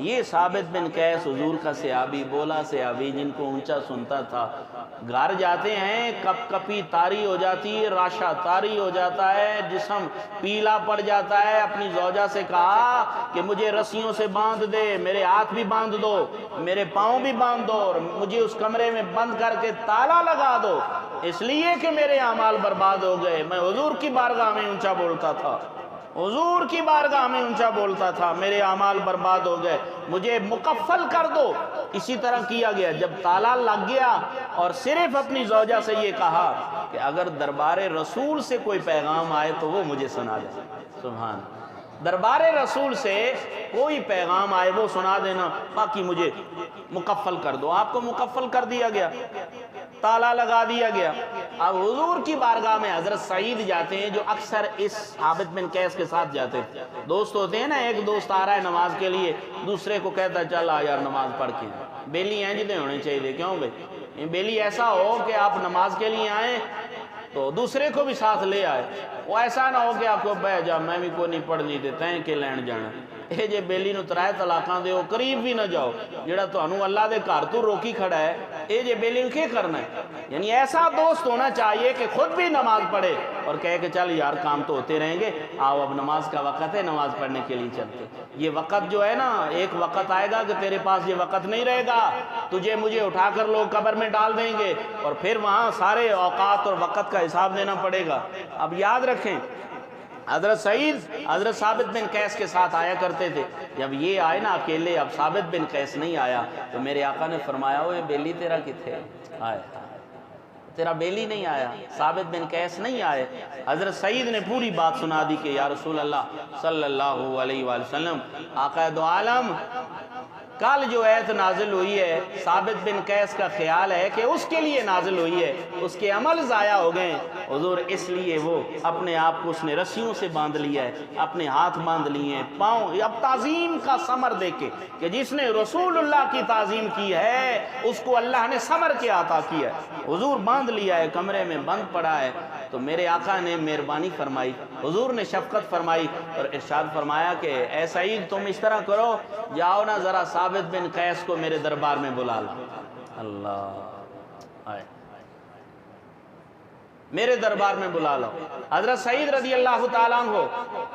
A: یہ ثابت بن قیس حضور کا صحابی، بولا صحابی جن کو اونچا سنتا تھا، گھر جاتے ہیں کپ کپی طاری ہو جاتی ہے، راشا طاری ہو جاتا ہے، جسم پیلا پڑ جاتا ہے، اپنی زوجہ سے کہا کہ مجھے رسیوں سے باندھ دے، میرے ہاتھ بھی باندھ دو، میرے پاؤں بھی باندھ دو، اور مجھے اس کمرے میں بند کر کے تالا لگا دو، اس لیے کہ میرے اعمال برباد ہو گئے، میں حضور کی بارگاہ میں اونچا بولتا تھا، حضور کی بارگاہ میں اونچا بولتا تھا، میرے اعمال برباد ہو گئے، مجھے مکفل کر دو۔ اسی طرح کیا گیا، جب تالا لگ گیا اور صرف اپنی زوجہ سے یہ کہا کہ اگر دربار رسول سے کوئی پیغام آئے تو وہ مجھے سنا دے، سبحان، دربار رسول سے کوئی پیغام آئے وہ سنا دینا، باقی مجھے مکفل کر دو۔ آپ کو مکفل کر دیا گیا، تالا لگا دیا گیا۔ اب حضور کی بارگاہ میں حضرت سعید جاتے ہیں، جو اکثر اس ثابت بن قیس کے ساتھ جاتے ہیں، دوست ہوتے ہیں نا، ایک دوست آ رہا ہے نماز کے لیے، دوسرے کو کہتا ہے چل آ یار نماز پڑھ کے، بیلی ہیں جتنے ہونے چاہیے، کیوں بھائی بیلی ایسا ہو کہ آپ نماز کے لیے آئیں تو دوسرے کو بھی ساتھ لے آئے، وہ ایسا نہ ہو کہ آپ کو بہ جا میں بھی کوئی نہیں پڑھنی تے تیں کے لین جانا، اے جے بیلی نو ترائے طلاقاں دیو، قریب بھی نہ جاؤ، جڑا تانوں اللہ دے گھر تو روکی کھڑا ہے، اے جے بیلی نو کیا کرنا ہے؟ یعنی ایسا دوست ہونا چاہیے کہ خود بھی نماز پڑھے اور کہے کہ چل یار کام تو ہوتے رہیں گے، آؤ اب نماز کا وقت ہے، نماز پڑھنے کے لیے چلتے۔ یہ وقت جو ہے نا، ایک وقت آئے گا کہ تیرے پاس یہ وقت نہیں رہے گا، تجھے مجھے اٹھا کر لوگ قبر میں ڈال دیں گے اور پھر وہاں سارے اوقات اور وقت کا حساب دینا پڑے گا۔ اب یاد رکھیں، حضرت سعید حضرت ثابت بن قیس کے ساتھ آیا کرتے تھے، جب یہ آئے نا اکیلے، اب ثابت بن قیس نہیں آیا تو میرے آقا نے فرمایا اوے بیلی تیرا کتھے آئے، تیرا بیلی نہیں آیا، ثابت بن قیس نہیں آئے۔ حضرت سعید نے پوری بات سنا دی کہ یا رسول اللہ صلی اللہ علیہ وآلہ وسلم، آقا دو عالم، کل جو آیت نازل ہوئی ہے ثابت بن قیس کا خیال ہے کہ اس کے لیے نازل ہوئی ہے، اس کے عمل ضائع ہو گئے حضور، اس لیے وہ اپنے آپ کو اس نے رسیوں سے باندھ لیا ہے، اپنے ہاتھ باندھ لیے ہیں، پاؤں، اب تعظیم کا ثمر دیکھے کہ جس نے رسول اللہ کی تعظیم کی ہے اس کو اللہ نے ثمر کے عطا کیا ہے، حضور باندھ لیا ہے، کمرے میں بند پڑا ہے، تو میرے آقا نے مہربانی فرمائی، حضور نے شفقت فرمائی اور ارشاد فرمایا کہ اے سعید تم اس طرح کرو، جاؤ نا ذرا ثابت بن قیس کو میرے دربار میں بلا لا۔ اللہ آئے میرے دربار میں بلا لو۔ حضرت سعید رضی اللہ تعالیٰ عنہ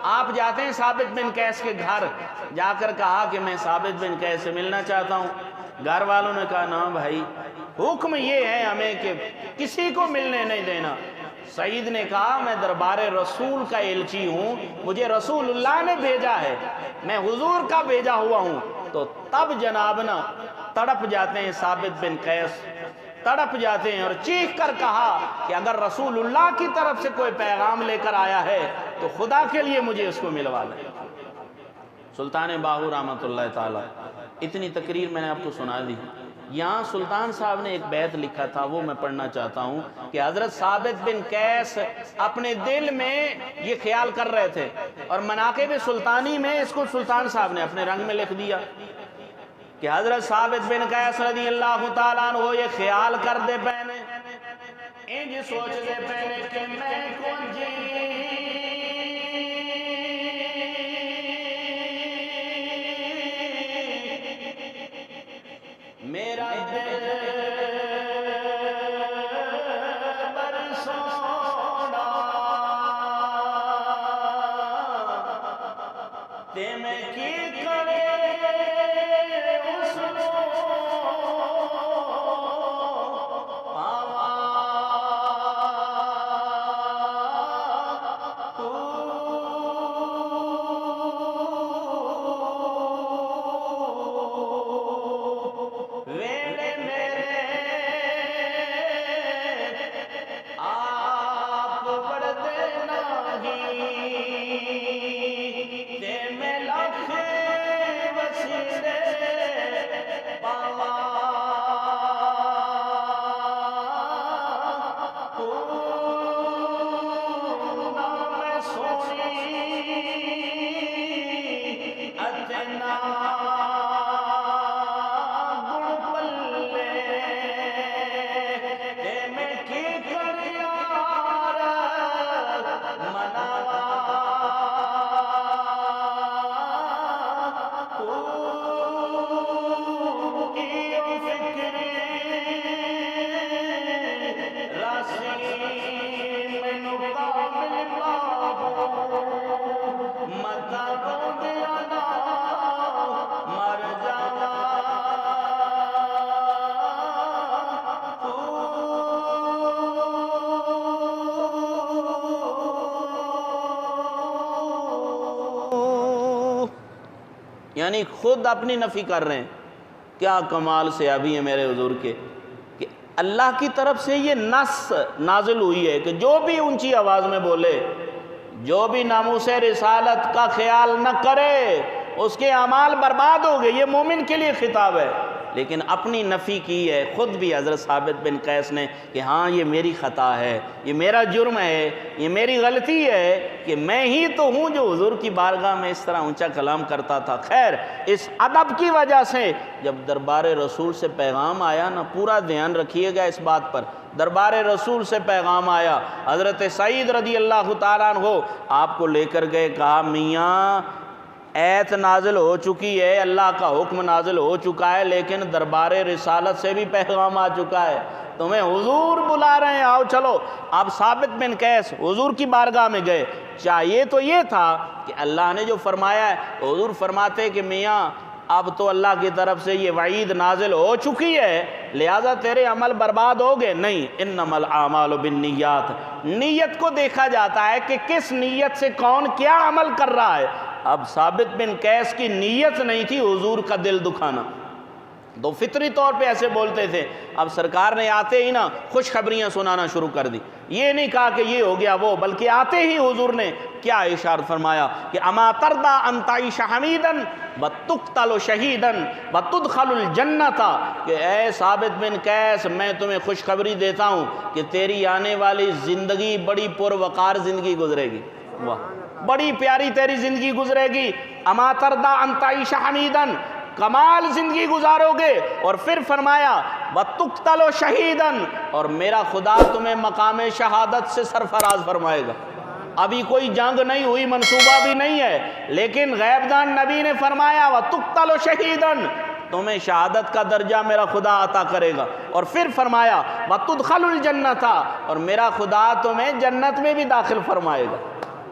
A: آپ جاتے ہیں ثابت بن قیس کے گھر، جا کر کہا کہ میں ثابت بن قیس سے ملنا چاہتا ہوں۔ گھر والوں نے کہا نا بھائی، حکم یہ ہے ہمیں کہ کسی کو ملنے نہیں دینا۔ سعید نے کہا میں دربار رسول کا ایلچی ہوں، مجھے رسول اللہ نے بھیجا ہے، میں حضور کا بھیجا ہوا ہوں۔ تو تب جناب نا تڑپ جاتے ہیں ثابت بن قیس، تڑپ جاتے ہیں اور چیخ کر کہا کہ اگر رسول اللہ کی طرف سے کوئی پیغام لے کر آیا ہے تو خدا کے لیے مجھے اس کو ملوا لیں۔ سلطان باہو رحمۃ اللہ تعالی، اتنی تقریر میں نے آپ کو سنا دی۔ یہاں سلطان صاحب نے ایک بیت لکھا تھا، وہ میں پڑھنا چاہتا ہوں کہ حضرت ثابت بن قیس اپنے دل میں یہ خیال کر رہے تھے، اور مناقب سلطانی میں اس کو سلطان صاحب نے اپنے رنگ میں لکھ دیا کہ حضرت ثابت بن قیس رضی اللہ تعالیٰ عنہ یہ خیال کر دے پہنے، انج سوچ دے پہنے کہ میں کون جی میرا دل برسونا تے میں کی کرے اس یعنی خود اپنی نفی کر رہے ہیں۔ کیا کمال سے ابھی ہے میرے حضور کے کہ اللہ کی طرف سے یہ نص نازل ہوئی ہے کہ جو بھی اونچی آواز میں بولے، جو بھی ناموس رسالت کا خیال نہ کرے، اس کے اعمال برباد ہو گئے۔ یہ مومن کے لیے خطاب ہے، لیکن اپنی نفی کی ہے خود بھی حضرت ثابت بن قیس نے کہ ہاں یہ میری خطا ہے، یہ میرا جرم ہے، یہ میری غلطی ہے کہ میں ہی تو ہوں جو حضور کی بارگاہ میں اس طرح اونچا کلام کرتا تھا۔ خیر، اس ادب کی وجہ سے جب دربار رسول سے پیغام آیا نا، پورا دھیان رکھیے گا اس بات پر، دربار رسول سے پیغام آیا، حضرت سعید رضی اللہ تعالیٰ عنہ آپ کو لے کر گئے، کہا میاں ایت نازل ہو چکی ہے، اللہ کا حکم نازل ہو چکا ہے، لیکن دربار رسالت سے بھی پیغام آ چکا ہے، تمہیں حضور بلا رہے ہیں، آؤ چلو۔ اب ثابت بن قیس حضور کی بارگاہ میں گئے۔ چاہیے تو یہ تھا کہ اللہ نے جو فرمایا ہے، حضور فرماتے کہ میاں اب تو اللہ کی طرف سے یہ وعید نازل ہو چکی ہے، لہذا تیرے عمل برباد ہو گئے۔ نہیں، انما الاعمال بالنیات، نیت کو دیکھا جاتا ہے کہ کس نیت سے کون کیا عمل کر رہا ہے۔ اب ثابت بن قیس کی نیت نہیں تھی حضور کا دل دکھانا، تو فطری طور پہ ایسے بولتے تھے۔ اب سرکار نے آتے ہی نا خوشخبریاں سنانا شروع کر دی، یہ نہیں کہا کہ یہ ہو گیا وہ، بلکہ آتے ہی حضور نے کیا اشارت فرمایا کہ اما ترضى ان تعيش حمیدا وتقتل شہیدا وتدخل الجنۃ، کہ اے ثابت بن قیس میں تمہیں خوشخبری دیتا ہوں کہ تیری آنے والی زندگی بڑی پروقار زندگی گزرے گی، واہ بڑی پیاری تیری زندگی گزرے گی۔ اما ترضى ان تعيش حمیدا، کمال زندگی گزارو گے، اور پھر فرمایا وَتُقْتَلُ شَهِيدًا، اور میرا خدا تمہیں مقام شہادت سے سرفراز فرمائے گا۔ ابھی کوئی جنگ نہیں ہوئی، منصوبہ بھی نہیں ہے، لیکن غیب دان نبی نے فرمایا وَتُقْتَلُ شَهِيدًا، تمہیں شہادت کا درجہ میرا خدا عطا کرے گا۔ اور پھر فرمایا وَتُدْخَلُ الْجَنَّةَ، اور میرا خدا تمہیں جنت میں بھی داخل فرمائے گا۔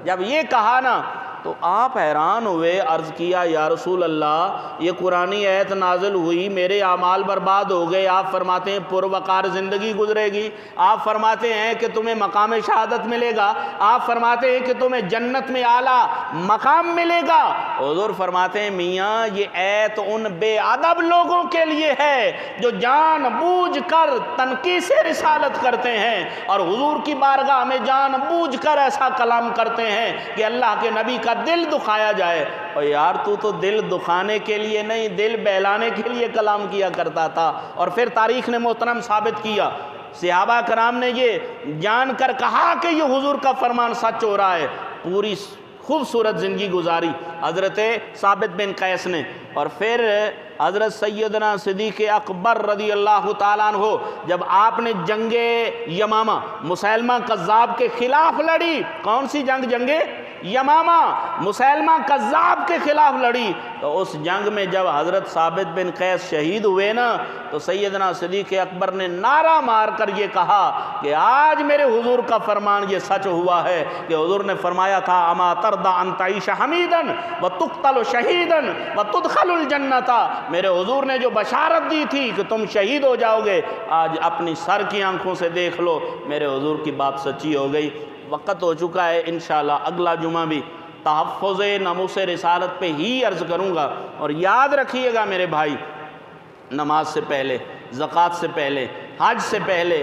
A: جب یہ کہا نا تو آپ حیران ہوئے، عرض کیا یا رسول اللہ یہ قرآنی آیت نازل ہوئی، میرے اعمال برباد ہو گئے، آپ فرماتے ہیں پروقار زندگی گزرے گی، آپ فرماتے ہیں کہ تمہیں مقام شہادت ملے گا، آپ فرماتے ہیں کہ تمہیں جنت میں اعلیٰ مقام ملے گا۔ حضور فرماتے ہیں میاں یہ آیت ان بے ادب لوگوں کے لیے ہے جو جان بوجھ کر تنقیص رسالت کرتے ہیں اور حضور کی بارگاہ میں جان بوجھ کر ایسا کلام کرتے ہیں کہ اللہ کے نبی کا دل دکھایا جائے۔ اور یار تو دل دکھانے کے لیے نہیں، دل بہلانے کے لیے کلام کیا کرتا تھا۔ اور پھر تاریخ نے محترم ثابت کیا، صحابہ کرام نے یہ جان کر کہا کہ یہ حضور کا فرمان سچ ہو رہا ہے، پوری خوبصورت زندگی گزاری حضرت ثابت بن قیس نے۔ اور پھر حضرت سیدنا صدیق اکبر رضی اللہ تعالیٰ عنہ جب آپ نے جنگ یمامہ مسیلمہ کذاب کے خلاف لڑی، کون سی جنگ؟ جنگ یمامہ، مسیلمہ کذاب کے خلاف لڑی، تو اس جنگ میں جب حضرت ثابت بن قیس شہید ہوئے نا تو سیدنا صدیق اکبر نے نعرہ مار کر یہ کہا کہ آج میرے حضور کا فرمان یہ سچ ہوا ہے کہ حضور نے فرمایا تھا اما ترضى ان تعيش حمیدا وتقتل شہیدا وتدخل الجنۃ، میرے حضور نے جو بشارت دی تھی کہ تم شہید ہو جاؤ گے، آج اپنی سر کی آنکھوں سے دیکھ لو میرے حضور کی بات سچی ہو گئی۔ وقت ہو چکا ہے، انشاءاللہ اگلا جمعہ بھی تحفظ ناموس رسالت پہ ہی عرض کروں گا۔ اور یاد رکھیے گا میرے بھائی، نماز سے پہلے، زکوٰۃ سے پہلے، حج سے پہلے،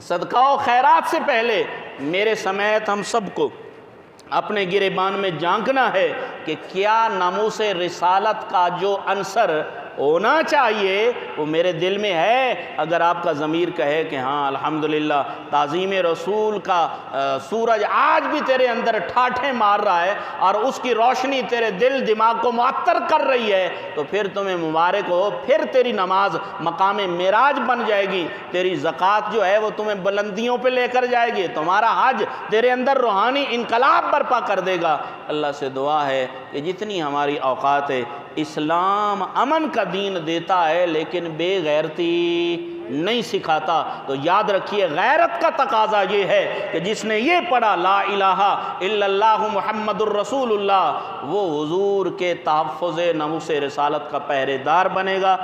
A: صدقہ و خیرات سے پہلے میرے سمیت ہم سب کو اپنے گریبان میں جھانکنا ہے کہ کیا ناموس رسالت کا جو عنصر ہونا چاہیے وہ میرے دل میں ہے۔ اگر آپ کا ضمیر کہے کہ ہاں الحمدللہ تعظیم رسول کا سورج آج بھی تیرے اندر ٹھاٹھیں مار رہا ہے اور اس کی روشنی تیرے دل دماغ کو معطر کر رہی ہے، تو پھر تمہیں مبارک ہو، پھر تیری نماز مقام معراج بن جائے گی، تیری زکوٰۃ جو ہے وہ تمہیں بلندیوں پہ لے کر جائے گی، تمہارا حج تیرے اندر روحانی انقلاب برپا کر دے گا۔ اللہ سے دعا ہے کہ جتنی ہماری اوقات ہے، اسلام امن کا دین دیتا ہے لیکن بے غیرتی نہیں سکھاتا، تو یاد رکھیے غیرت کا تقاضا یہ ہے کہ جس نے یہ پڑھا لا الہ الا اللہ محمد الرسول اللہ، وہ حضور کے تحفظ ناموس رسالت کا پہرے دار بنے گا۔